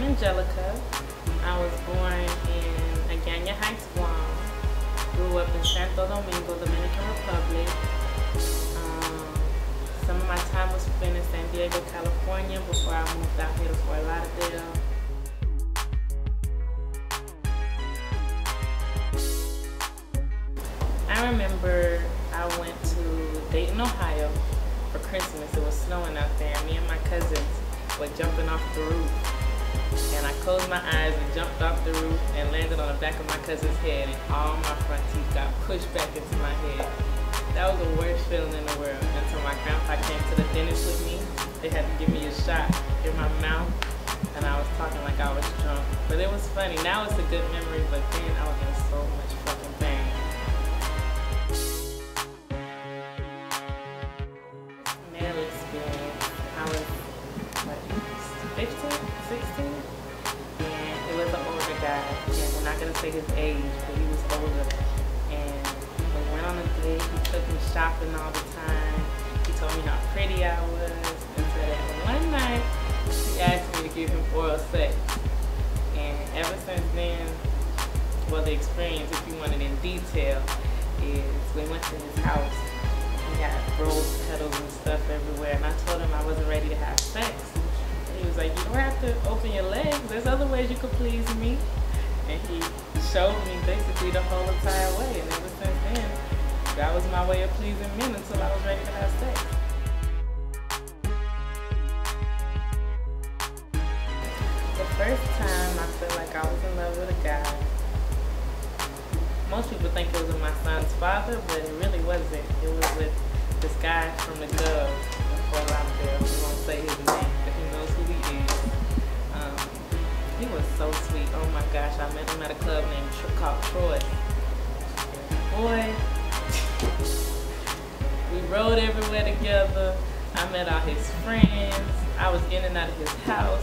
Angelica. I was born in Agana Heights, Guam. Grew up in Santo Domingo, Dominican Republic. Some of my time was spent in San Diego, California before I moved out here to Fort Lauderdale. I remember I went to Dayton, Ohio for Christmas. It was snowing out there. Me and my cousins were jumping off the roof. And I closed my eyes and jumped off the roof and landed on the back of my cousin's head, and all my front teeth got pushed back into my head. That was the worst feeling in the world until my grandpa came to the dentist with me. They had to give me a shot in my mouth, and I was talking like I was drunk. But it was funny. Now it's a good memory, but then I was in so much fucking pain. Male experience. I was, what, 15, 16? And it was an older guy. And I'm not going to say his age, but he was older. And we went on a date. He took me shopping all the time. He told me how pretty I was. And so that one night, he asked me to give him oral sex. And ever since then, well, the experience, if you want it in detail, is we went to his house. He had rose petals and stuff everywhere. And I told him I wasn't ready to have sex. And he was like, you don't have to open your legs. There's other ways you could please me. And he showed me basically the whole entire way. And ever since then, that was my way of pleasing men until I was ready to have sex. The first time I felt like I was in love with a guy, most people think it was with my son's father, but it really wasn't. It was with this guy from the Gov in Fort Lauderdale. We won't say his name, but he knows who he is. He was so sweet. Oh my gosh, I met him at a club called Troy. Boy, we rode everywhere together. I met all his friends. I was in and out of his house.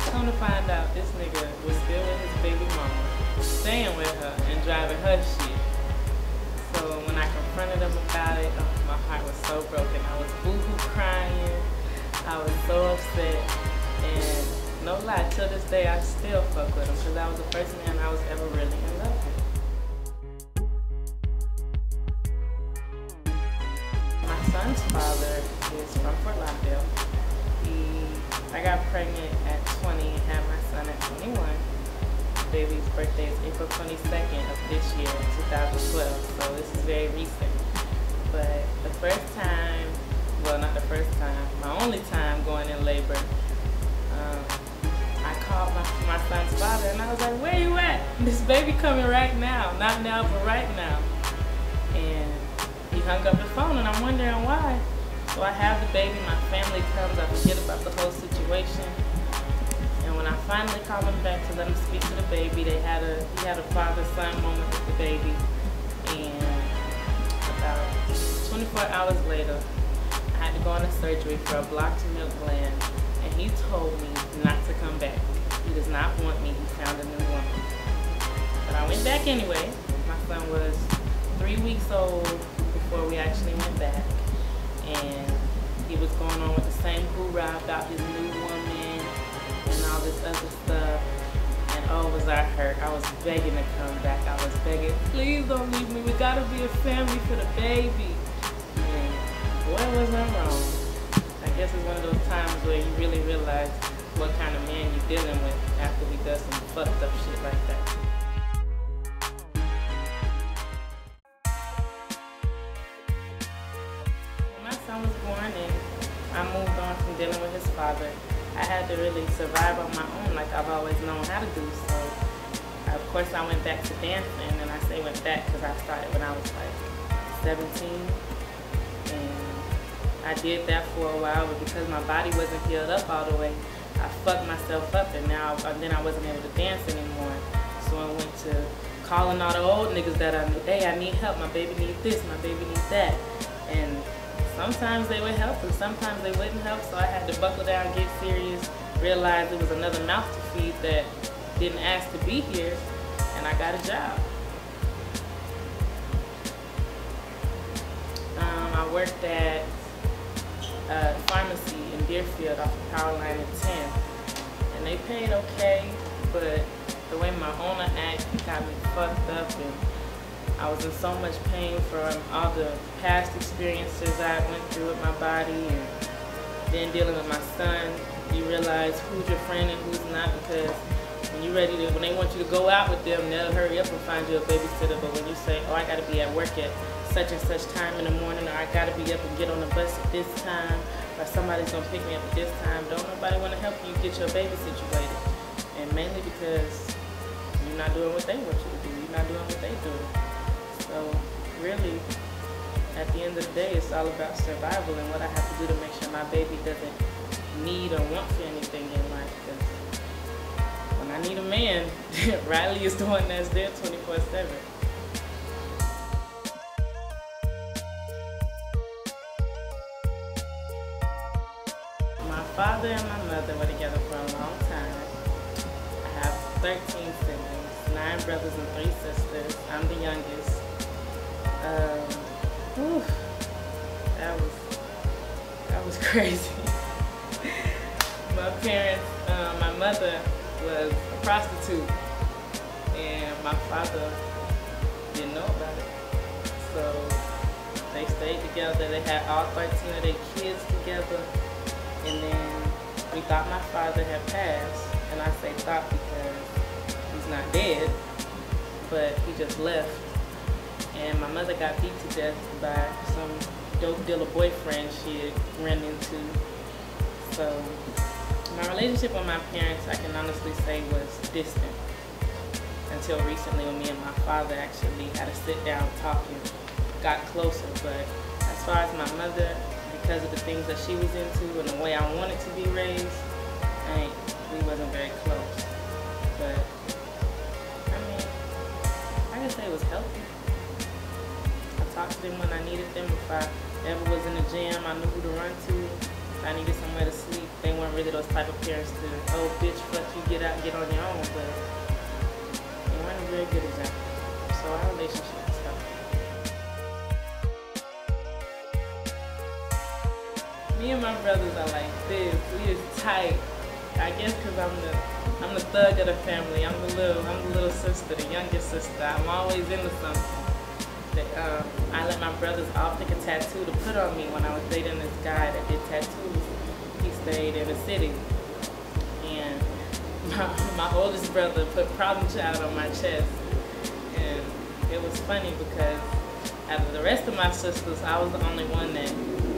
Come to find out, this nigga was still with his baby mama, staying with her and driving her shit. So when I confronted him about it, oh, my heart was so broken. I was boo-hoo crying. I was so upset. And no lie, till this day I still fuck with him because that was the first man I was ever really in love with. My son's father is from Fort Lauderdale. I got pregnant at 20 and had my son at 21. Baby's birthday is April 22nd of this year, 2012, so this is very recent. But the first time, well, not the first time, my only time going in labor, I called my son's father and I was like, where you at? This baby coming right now. Not now, but right now. And he hung up the phone and I'm wondering why. So I have the baby, my family comes, I forget about the whole situation. And when I finally called him back to let him speak to the baby, he had a father-son moment with the baby. And about 24 hours later, I had to go into surgery for a blocked milk gland. And he told me not to come back. He does not want me, he found a new woman. But I went back anyway. My son was 3 weeks old before we actually went back. And he was going on with the same hoorah about his new woman and all this other stuff. And oh, was I hurt. I was begging to come back. I was begging, please don't leave me. We gotta be a family for the baby. And boy, was I wrong. I guess it's one of those times where you really realize what kind of man you're dealing with after he does some fucked up shit like that. I was born and I moved on from dealing with his father. I had to really survive on my own like I've always known how to do. So of course I went back to dancing, and I say went back because I started when I was like 17. And I did that for a while, but because my body wasn't healed up all the way, I fucked myself up, and then I wasn't able to dance anymore. So I went to calling all the old niggas that I knew. Hey, I need help, my baby needs this, my baby needs that. And sometimes they would help and sometimes they wouldn't help, so I had to buckle down, get serious, realize it was another mouth to feed that didn't ask to be here, and I got a job. I worked at a pharmacy in Deerfield off of Power Line and 10, and and they paid okay, but the way my owner acted got me fucked up, and I was in so much pain from all the past experiences I went through with my body, and then dealing with my son. You realize who's your friend and who's not, because when they want you to go out with them, they'll hurry up and find you a babysitter. But when you say, oh, I gotta be at work at such and such time in the morning, or I gotta be up and get on the bus at this time, or somebody's gonna pick me up at this time, don't nobody wanna help you get your baby situated. And mainly because you're not doing what they want you to do, you're not doing what they do. So really, at the end of the day, it's all about survival and what I have to do to make sure my baby doesn't need or want for anything in life. Because when I need a man, Riley is the one that's there 24/7. My father and my mother were together for a long time. I have 13 siblings, 9 brothers and 3 sisters. I'm the youngest. That was crazy. My parents, my mother was a prostitute, and my father didn't know about it. So they stayed together. They had all 13 of their kids together, and then we thought my father had passed. And I say thought because he's not dead, but he just left. And my mother got beat to death by some dope dealer boyfriend she had run into. So my relationship with my parents, I can honestly say, was distant until recently when me and my father actually had a sit down talk and got closer. But as far as my mother, because of the things that she was into and the way I wanted to be raised, we wasn't very close. But I mean, I can say it was healthy. I talked to them when I needed them. If I ever was in the gym, I knew who to run to. If I needed somewhere to sleep, they weren't really those type of parents to, oh bitch, fuck you, get out, get on your own. But they weren't a very good example. So our relationship is healthy. Me and my brothers are like this. We is tight. I guess because I'm the thug of the family. I'm the little sister, the youngest sister. I'm always into something. I let my brothers all pick a tattoo to put on me when I was dating this guy that did tattoos. He stayed in the city. And my oldest brother put Problem Child on my chest. And it was funny because out of the rest of my sisters, I was the only one that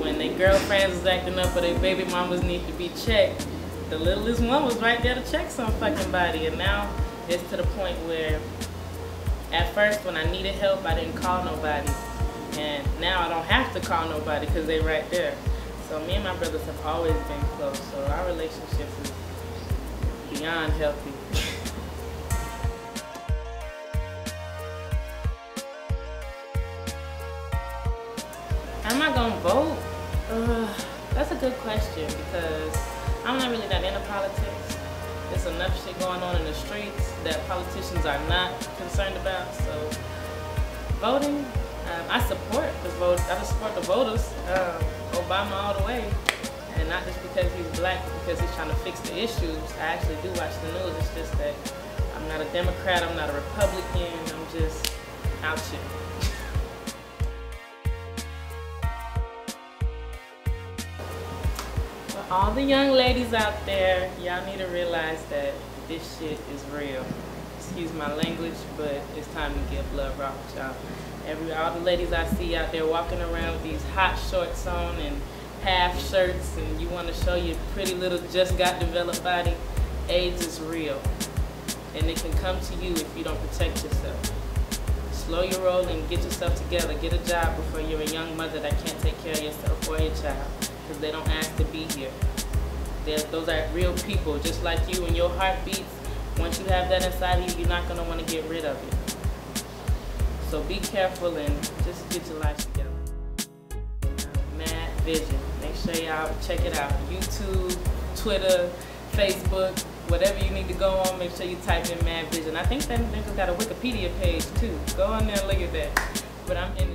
when their girlfriends was acting up or their baby mamas need to be checked, the littlest one was right there to check some fucking body. And now it's to the point where at first, when I needed help, I didn't call nobody. And now I don't have to call nobody because they're right there. So me and my brothers have always been close. So our relationship is beyond healthy. Am I going to vote? That's a good question because I'm not really that into politics. There's enough shit going on in the streets that politicians are not concerned about. So voting, I support the voters. Obama all the way, and not just because he's black, but because he's trying to fix the issues. I actually do watch the news. It's just that I'm not a Democrat. I'm not a Republican. I'm just out shit. All the young ladies out there, y'all need to realize that this shit is real. Excuse my language, but it's time to get blood rock, y'all. All the ladies I see out there walking around with these hot shorts on and half shirts, and you want to show your pretty little just got developed body, AIDS is real. And it can come to you if you don't protect yourself. Slow your roll and get yourself together. Get a job before you're a young mother that can't take care of yourself or your child. Because they don't ask to be here. Those are real people, just like you, and your heart beats. Once you have that inside of you, you're not going to want to get rid of it. So be careful and just get your life together. Mad Vision. Make sure y'all check it out. YouTube, Twitter, Facebook, whatever you need to go on, make sure you type in Mad Vision. I think that nigga's got a Wikipedia page too. Go on there and look at that. But I'm in